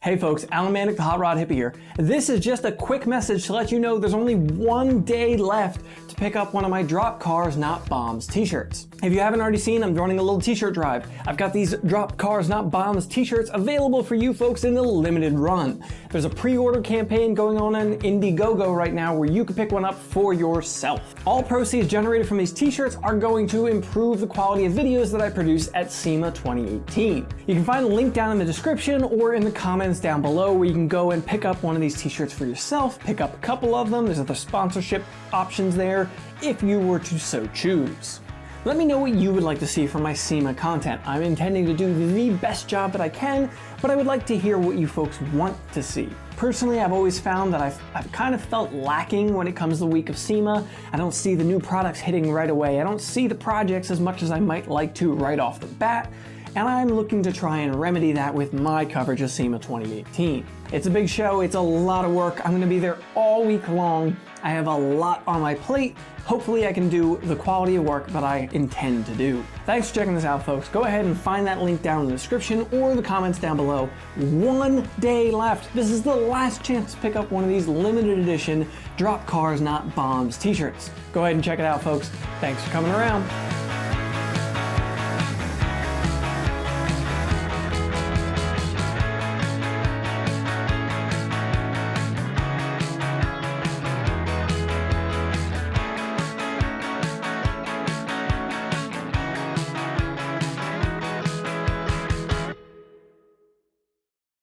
Hey folks, Alan Manick, the Hot Rod Hippie here. This is just a quick message to let you know there's only one day left to pick up one of my Drop Cars Not Bombs t-shirts. If you haven't already seen, I'm running a little t-shirt drive. I've got these Drop Cars Not Bombs t-shirts available for you folks in the limited run. There's a pre-order campaign going on Indiegogo right now where you can pick one up for yourself. All proceeds generated from these t-shirts are going to improve the quality of videos that I produce at SEMA 2018. You can find a link down in the description or in the comments down below where you can go and pick up one of these t-shirts for yourself, pick up a couple of them. There's other sponsorship options there if you were to so choose. Let me know what you would like to see from my SEMA content. I'm intending to do the best job that I can, but I would like to hear what you folks want to see. Personally, I've always found that I've kind of felt lacking when it comes to the week of SEMA. I don't see the new products hitting right away. I don't see the projects as much as I might like to right off the bat. And I'm looking to try and remedy that with my coverage of SEMA 2018. It's a big show, it's a lot of work. I'm gonna be there all week long. I have a lot on my plate. Hopefully I can do the quality of work that I intend to do. Thanks for checking this out, folks. Go ahead and find that link down in the description or the comments down below. One day left. This is the last chance to pick up one of these limited edition Drop Cars Not Bombs t-shirts. Go ahead and check it out, folks. Thanks for coming around.